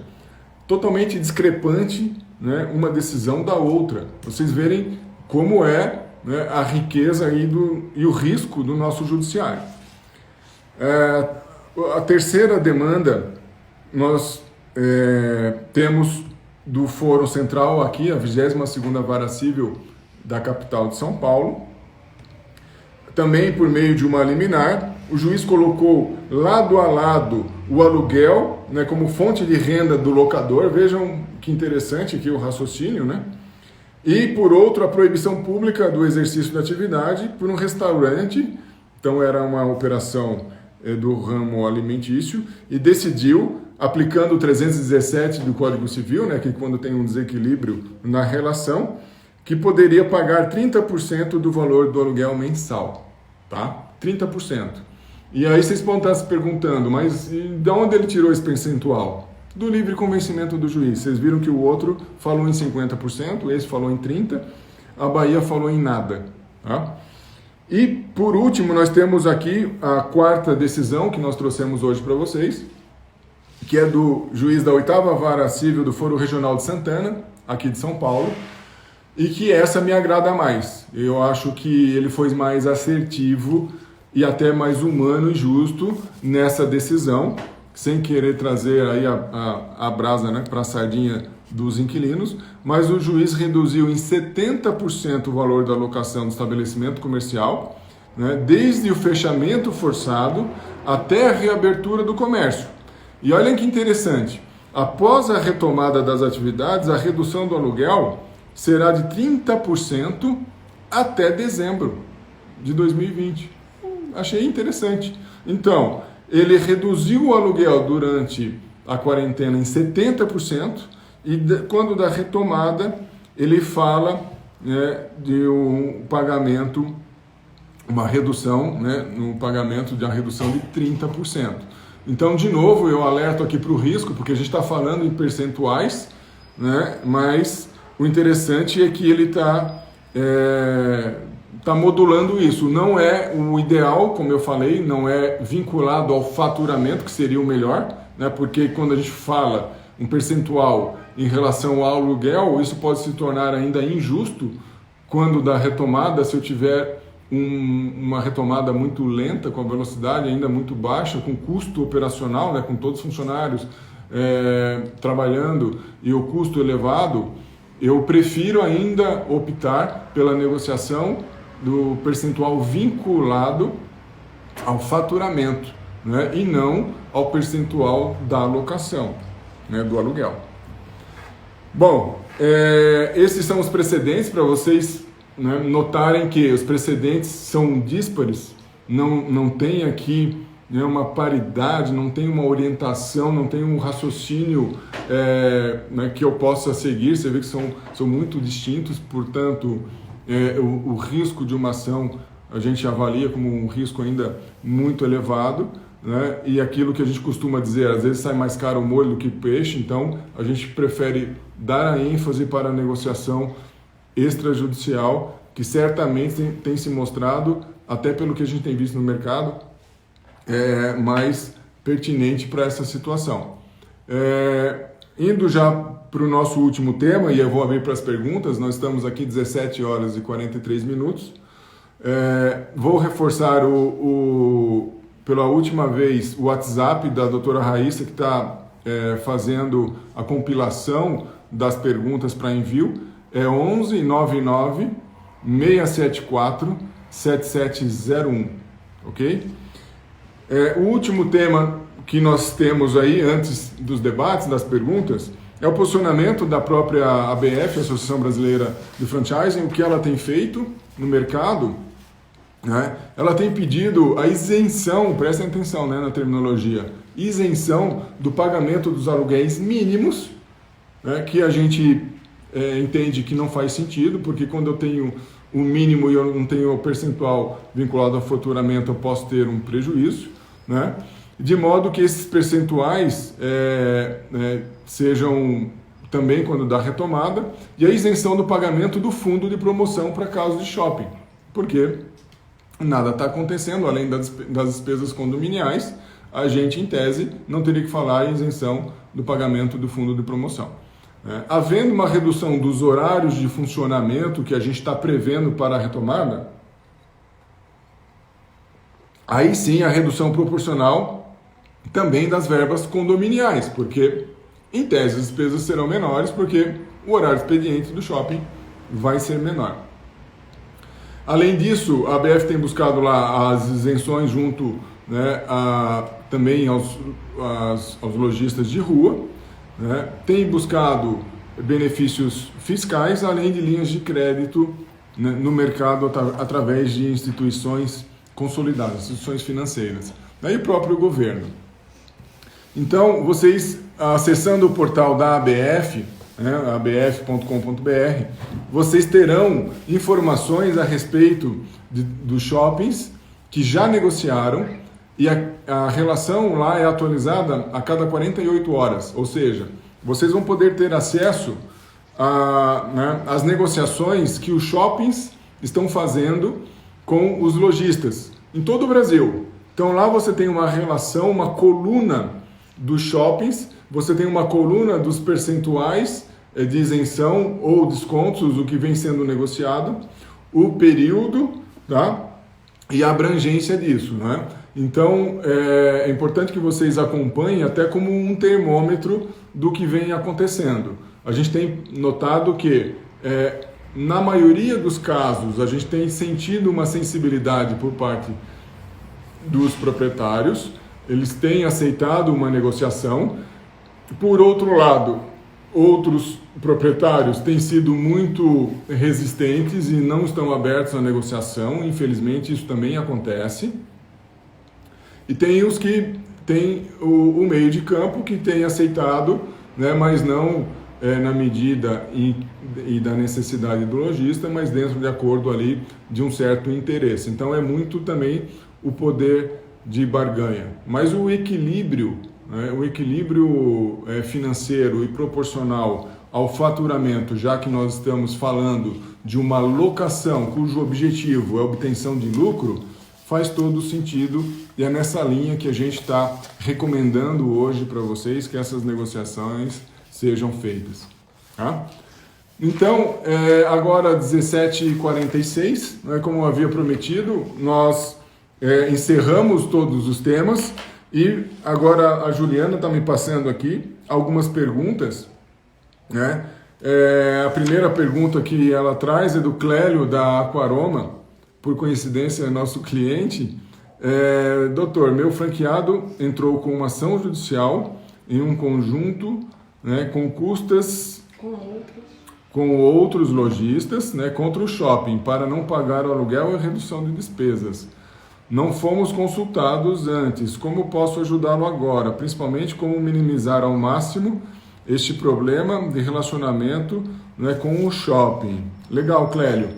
Speaker 2: totalmente discrepante, né, uma decisão da outra. Vocês verem como é, né, a riqueza e o risco do nosso judiciário. A terceira demanda, nós temos do Fórum Central aqui, a 22ª Vara Civil da capital de São Paulo. Também por meio de uma liminar, o juiz colocou lado a lado o aluguel, né, como fonte de renda do locador. Vejam que interessante aqui o raciocínio, né? E por outro, a proibição pública do exercício da atividade por um restaurante. Então era uma operação do ramo alimentício, e decidiu, aplicando o 317 do Código Civil, né, que quando tem um desequilíbrio na relação, que poderia pagar 30% do valor do aluguel mensal, tá? 30%. E aí vocês podem estar se perguntando, mas de onde ele tirou esse percentual? Do livre convencimento do juiz. Vocês viram que o outro falou em 50%, esse falou em 30%, a Bahia falou em nada, tá? E, por último, nós temos aqui a quarta decisão que nós trouxemos hoje para vocês, que é do juiz da 8ª Vara Civil do Foro Regional de Santana, aqui de São Paulo, e que essa me agrada mais. Eu acho que ele foi mais assertivo e até mais humano e justo nessa decisão, sem querer trazer aí a brasa, né, para a sardinha dos inquilinos, mas o juiz reduziu em 70% o valor da locação do estabelecimento comercial, né, desde o fechamento forçado até a reabertura do comércio. E olhem que interessante, após a retomada das atividades, a redução do aluguel será de 30% até dezembro de 2020. Achei interessante. Então, ele reduziu o aluguel durante a quarentena em 70%, e quando da retomada, ele fala, né, de um pagamento, uma redução, né, no pagamento de uma redução de 30%. Então, de novo, eu alerto aqui para o risco, porque a gente está falando em percentuais, né, mas o interessante é que ele está modulando isso. Não é o ideal, como eu falei, não é vinculado ao faturamento, que seria o melhor, né, porque quando a gente fala um percentual em relação ao aluguel, isso pode se tornar ainda injusto quando da retomada, se eu tiver uma retomada muito lenta, com a velocidade ainda muito baixa, com custo operacional, né, com todos os funcionários trabalhando e o custo elevado, eu prefiro ainda optar pela negociação do percentual vinculado ao faturamento, né, e não ao percentual da alocação, né, do aluguel. Bom, esses são os precedentes para vocês, né, notarem que os precedentes são díspares, não tem aqui, né, uma paridade, não tem uma orientação, não tem um raciocínio né, que eu possa seguir. Você vê que são muito distintos, portanto, o risco de uma ação a gente avalia como um risco ainda muito elevado, né? E aquilo que a gente costuma dizer, às vezes sai mais caro o molho do que o peixe, então a gente prefere dar a ênfase para a negociação extrajudicial, que certamente tem se mostrado, até pelo que a gente tem visto no mercado, mais pertinente para essa situação. Indo já para o nosso último tema, e eu vou abrir para as perguntas, nós estamos aqui 17 horas e 43 minutos. Vou reforçar pela última vez o WhatsApp da doutora Raíssa, que está fazendo a compilação das perguntas para envio. É 11 99 674 7701, ok? O último tema que nós temos aí, antes dos debates, das perguntas, é o posicionamento da própria ABF, Associação Brasileira de Franchising, o que ela tem feito no mercado, né? Ela tem pedido a isenção, prestem atenção, né, na terminologia, isenção do pagamento dos aluguéis mínimos, né, que a gente entende que não faz sentido, porque quando eu tenho o mínimo e eu não tenho o percentual vinculado ao faturamento, eu posso ter um prejuízo, né? De modo que esses percentuais também quando dá retomada, e a isenção do pagamento do fundo de promoção para casos de shopping, porque nada está acontecendo, além das despesas condominiais, a gente, em tese, não teria que falar em isenção do pagamento do fundo de promoção. Havendo uma redução dos horários de funcionamento que a gente está prevendo para a retomada, aí sim a redução proporcional também das verbas condominiais, porque em tese as despesas serão menores, porque o horário expediente do shopping vai ser menor. Além disso, a ABF tem buscado lá as isenções junto, né, também aos lojistas de rua, né, tem buscado benefícios fiscais, além de linhas de crédito, né, no mercado através de instituições consolidadas, instituições financeiras, e o próprio governo. Então, vocês, acessando o portal da ABF, né, abf.com.br, vocês terão informações a respeito dos shoppings que já negociaram, e a relação lá é atualizada a cada 48 horas, ou seja, vocês vão poder ter acesso às negociações que os shoppings estão fazendo com os lojistas em todo o Brasil. Então lá você tem uma relação, uma coluna dos shoppings, você tem uma coluna dos percentuais de isenção ou descontos, o que vem sendo negociado, o período, tá? E a abrangência disso, né? Então é importante que vocês acompanhem até como um termômetro do que vem acontecendo. A gente tem notado que na maioria dos casos a gente tem sentido uma sensibilidade por parte dos proprietários, eles têm aceitado uma negociação. Por outro lado, outros proprietários têm sido muito resistentes e não estão abertos à negociação, infelizmente isso também acontece. E tem os que têm o meio de campo que tem aceitado, né, mas não na medida e da necessidade do lojista, mas dentro de acordo ali de um certo interesse. Então é muito também o poder de barganha. Mas o equilíbrio, né, financeiro e proporcional ao faturamento, já que nós estamos falando de uma locação cujo objetivo é a obtenção de lucro, faz todo sentido, e é nessa linha que a gente está recomendando hoje para vocês que essas negociações sejam feitas. Tá? Então, agora 17h46, né, como eu havia prometido, nós encerramos todos os temas e agora a Juliana está me passando aqui algumas perguntas, né? A primeira pergunta que ela traz é do Clélio da Aquaroma, por coincidência é nosso cliente. Doutor, meu franqueado entrou com uma ação judicial em um conjunto, né, com custas com outros lojistas, né, contra o shopping para não pagar o aluguel e redução de despesas. Não fomos consultados antes. Como posso ajudá-lo agora? Principalmente como minimizar ao máximo este problema de relacionamento, né, com o shopping. Legal, Clélio.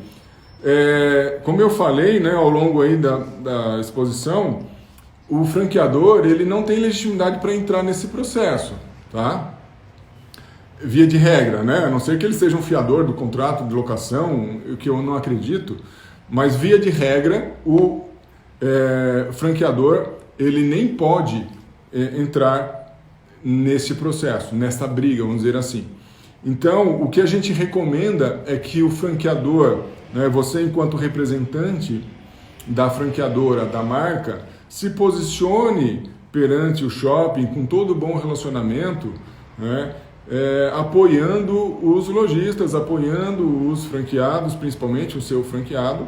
Speaker 2: Como eu falei, né, ao longo aí da exposição, o franqueador ele não tem legitimidade para entrar nesse processo, tá? Via de regra, né? A não ser que ele seja um fiador do contrato de locação, o que eu não acredito, mas via de regra o franqueador ele nem pode entrar nesse processo, nessa briga, vamos dizer assim. Então, o que a gente recomenda é que o franqueador, né, você enquanto representante da franqueadora, da marca, se posicione perante o shopping com todo bom relacionamento, né, apoiando os lojistas, apoiando os franqueados, principalmente o seu franqueado,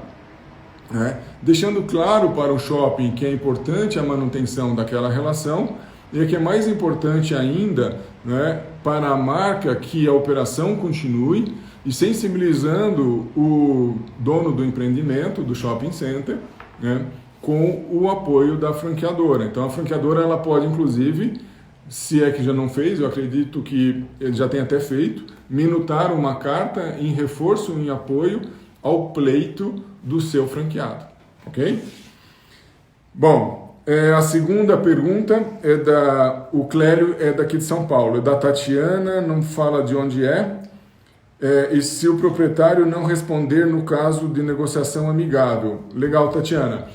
Speaker 2: né, deixando claro para o shopping que é importante a manutenção daquela relação e que é mais importante ainda, né, para a marca que a operação continue e sensibilizando o dono do empreendimento, do shopping center, né, com o apoio da franqueadora. Então a franqueadora ela pode inclusive, se é que já não fez, eu acredito que ele já tem até feito, minutar uma carta em reforço, em apoio ao pleito do seu franqueado, ok? Bom, A segunda pergunta o Clélio é daqui de São Paulo, é da Tatiana, não fala de onde e se o proprietário não responder no caso de negociação amigável. Legal, Tatiana.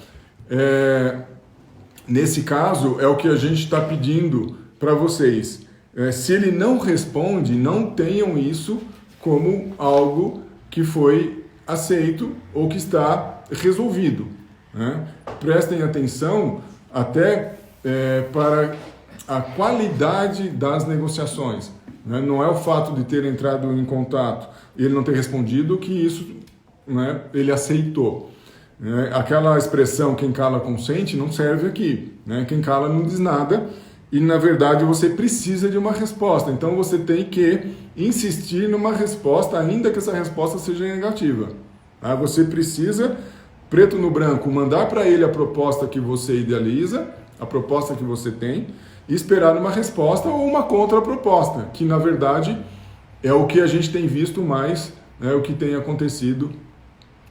Speaker 2: Nesse caso, é o que a gente está pedindo para vocês. Se ele não responde, não tenham isso como algo que foi aceito ou que está resolvido, né? Prestem atenção até para a qualidade das negociações, né? Não é o fato de ter entrado em contato e ele não ter respondido que isso, né, ele aceitou. Aquela expressão quem cala consente não serve aqui, né? Quem cala não diz nada e na verdade você precisa de uma resposta, então você tem que insistir numa resposta ainda que essa resposta seja negativa, tá? Você precisa, preto no branco, mandar para ele a proposta que você idealiza, a proposta que você tem e esperar uma resposta ou uma contraproposta, que na verdade é o que a gente tem visto mais, né, o que tem acontecido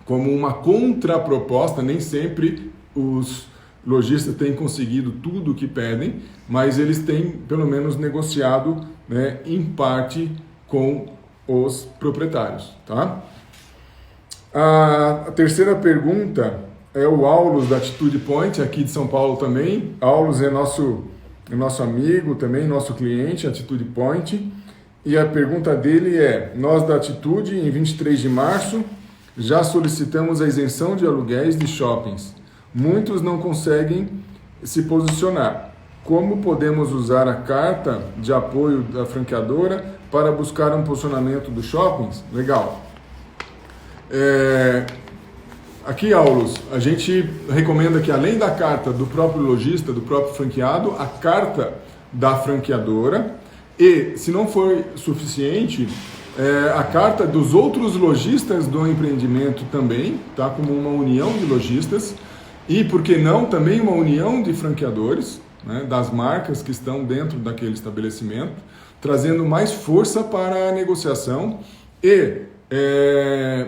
Speaker 2: como uma contraproposta. Nem sempre os lojistas têm conseguido tudo o que pedem, mas eles têm pelo menos negociado, né, em parte com os proprietários, tá? A terceira pergunta é o Aulus da Atitude Point, aqui de São Paulo também. Aulus é nosso amigo também, nosso cliente, Atitude Point. E a pergunta dele é: nós da Atitude, em 23 de março, já solicitamos a isenção de aluguéis de shoppings. Muitos não conseguem se posicionar. Como podemos usar a carta de apoio da franqueadora para buscar um posicionamento dos shoppings? Legal. Aqui, Aulus, a gente recomenda que, além da carta do próprio lojista, do próprio franqueado, a carta da franqueadora e, se não for suficiente, a carta dos outros lojistas do empreendimento também, tá? Como uma união de lojistas e, por que não, também uma união de franqueadores, né? Das marcas que estão dentro daquele estabelecimento, trazendo mais força para a negociação e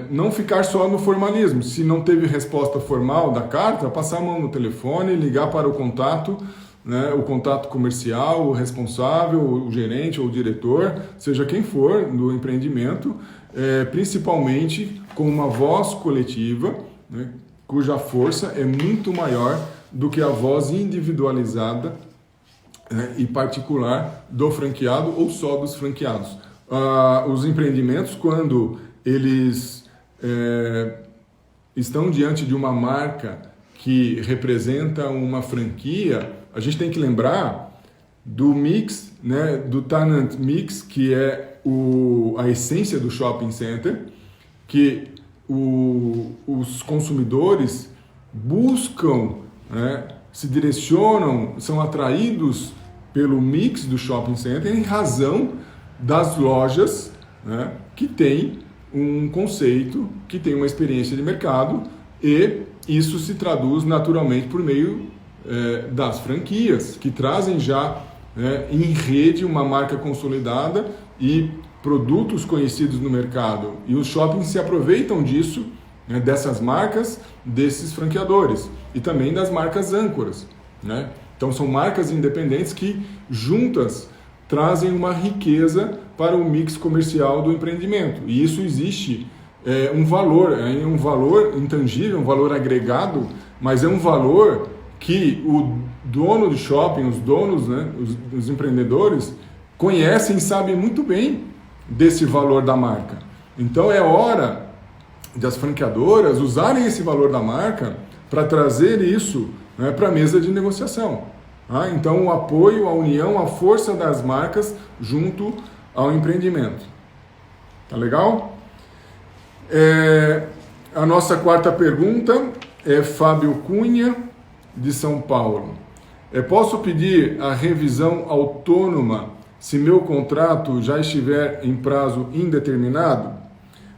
Speaker 2: não ficar só no formalismo. Se não teve resposta formal da carta, passar a mão no telefone, ligar para o contato, né, o contato comercial, o responsável, o gerente ou o diretor, seja quem for do empreendimento, principalmente com uma voz coletiva, né, cuja força é muito maior do que a voz individualizada, e particular do franqueado ou só dos franqueados. Os empreendimentos, quando eles estão diante de uma marca que representa uma franquia, a gente tem que lembrar do mix, né, do tenant mix, que é a essência do shopping center, que os consumidores buscam, né, se direcionam, são atraídos pelo mix do shopping center em razão das lojas, né, que tem um conceito, que tem uma experiência de mercado, e isso se traduz naturalmente por meio das franquias, que trazem já, né, em rede uma marca consolidada e produtos conhecidos no mercado. E os shoppings se aproveitam disso, né, dessas marcas, desses franqueadores e também das marcas âncoras, né? Então são marcas independentes que juntas trazem uma riqueza para o mix comercial do empreendimento. E isso existe um valor intangível, um valor agregado, mas é um valor que o dono do shopping, os donos, né, os empreendedores, conhecem e sabem muito bem desse valor da marca. Então é hora das franqueadoras usarem esse valor da marca para trazer isso, né, para a mesa de negociação. Então o apoio, a união, a força das marcas junto ao empreendimento. Tá legal? A nossa quarta pergunta é Fábio Cunha, de São Paulo. Posso pedir a revisão autônoma se meu contrato já estiver em prazo indeterminado?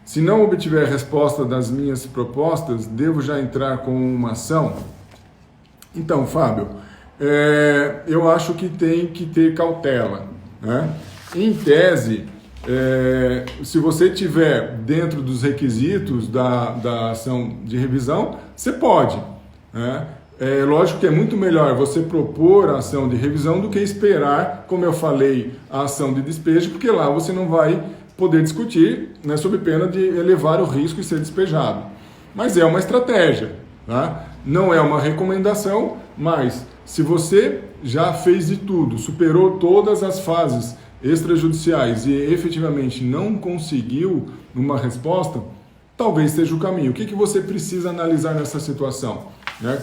Speaker 2: Se não obtiver resposta das minhas propostas, devo já entrar com uma ação? Então, Fábio, eu acho que tem que ter cautela, né? Em tese, se você estiver dentro dos requisitos da ação de revisão, você pode, né? É lógico que é muito melhor você propor a ação de revisão do que esperar, como eu falei, a ação de despejo, porque lá você não vai poder discutir, né, sob pena de elevar o risco e ser despejado. Mas é uma estratégia, tá? Não é uma recomendação, mas se você já fez de tudo, superou todas as fases extrajudiciais e efetivamente não conseguiu uma resposta, talvez seja o caminho. O que você precisa analisar nessa situação? Né?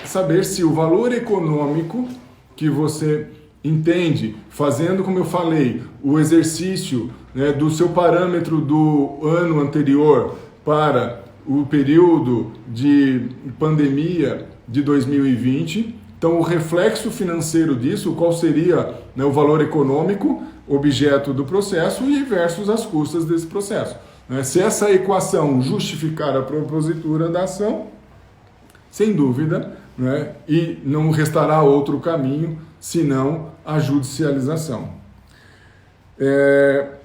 Speaker 2: Saber se o valor econômico que você entende, fazendo, como eu falei, o exercício, né, do seu parâmetro do ano anterior para o período de pandemia de 2020. Então, o reflexo financeiro disso, qual seria, né, o valor econômico objeto do processo e versus as custas desse processo. Se essa equação justificar a propositura da ação, sem dúvida, né, e não restará outro caminho senão a judicialização.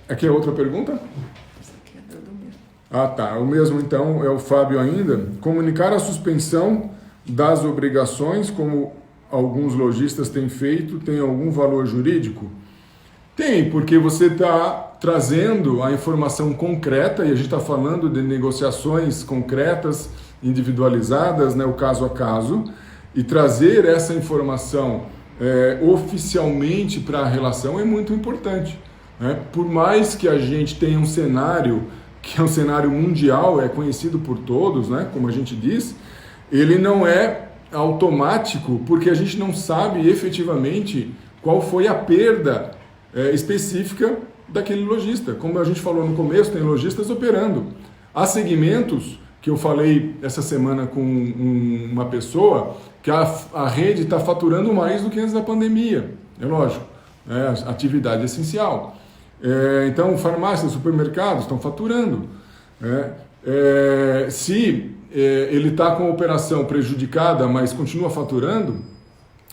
Speaker 2: Aqui é outra pergunta?
Speaker 1: Isso aqui é do mesmo.
Speaker 2: Ah, tá. O mesmo, então, é o Fábio ainda. Comunicar a suspensão das obrigações, como alguns lojistas têm feito, tem algum valor jurídico? Tem, porque você está trazendo a informação concreta, e a gente está falando de negociações concretas, individualizadas, né, o caso a caso, e trazer essa informação oficialmente para a relação é muito importante. Né? Por mais que a gente tenha um cenário, que é um cenário mundial, é conhecido por todos, né, como a gente diz, ele não é automático, porque a gente não sabe efetivamente qual foi a perda específica daquele lojista. Como a gente falou no começo, tem lojistas operando. Há segmentos, que eu falei essa semana com uma pessoa, que a rede está faturando mais do que antes da pandemia. É lógico, atividade essencial. Então, farmácias, supermercados estão faturando. Se ele está com a operação prejudicada, mas continua faturando,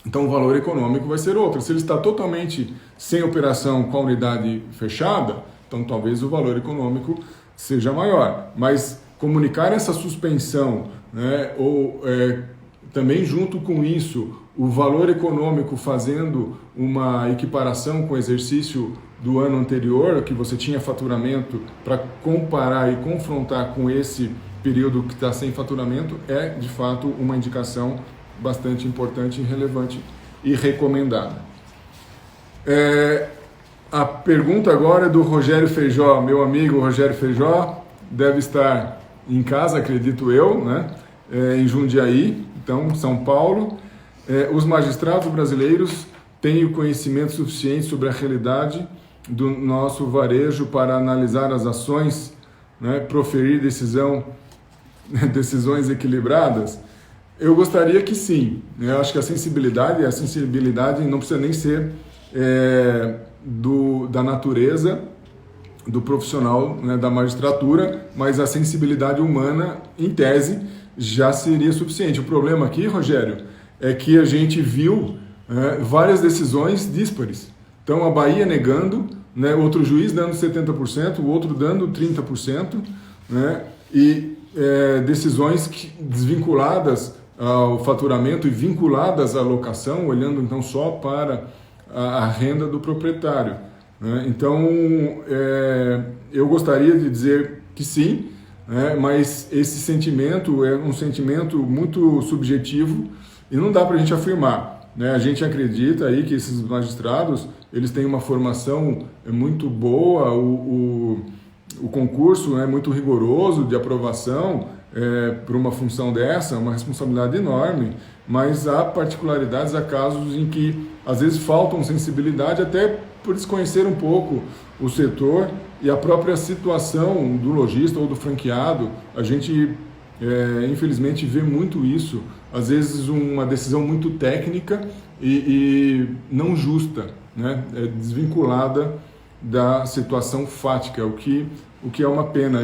Speaker 2: então o valor econômico vai ser outro. Se ele está totalmente sem operação com a unidade fechada, então talvez o valor econômico seja maior. Mas comunicar essa suspensão, né, ou também junto com isso, o valor econômico fazendo uma equiparação com o exercício do ano anterior, que você tinha faturamento, para comparar e confrontar com esse período que está sem faturamento, é de fato uma indicação bastante importante, relevante e recomendada. A pergunta agora é do Rogério Feijó, meu amigo Rogério Feijó, deve estar em casa, acredito eu, né? Em Jundiaí, então São Paulo. Os magistrados brasileiros têm o conhecimento suficiente sobre a realidade do nosso varejo para analisar as ações, né, proferir decisões equilibradas? Eu gostaria que sim. Eu acho que a sensibilidade não precisa nem ser da natureza do profissional, né, da magistratura, mas a sensibilidade humana, em tese, já seria suficiente. O problema aqui, Rogério, é que a gente viu várias decisões díspares. Então, a Bahia negando, né, outro juiz dando 70%, o outro dando 30%, né, e decisões desvinculadas ao faturamento e vinculadas à locação, olhando então só para a renda do proprietário. Né? Então, eu gostaria de dizer que sim, né, mas esse sentimento é um sentimento muito subjetivo e não dá para a gente afirmar. Né? A gente acredita aí que esses magistrados eles têm uma formação muito boa, o concurso é muito rigoroso de aprovação para uma função dessa, uma responsabilidade enorme, mas há particularidades, há casos em que às vezes faltam sensibilidade até por desconhecer um pouco o setor e a própria situação do lojista ou do franqueado. A gente infelizmente vê muito isso, às vezes uma decisão muito técnica e não justa, né? Desvinculada da situação fática, o que é uma pena.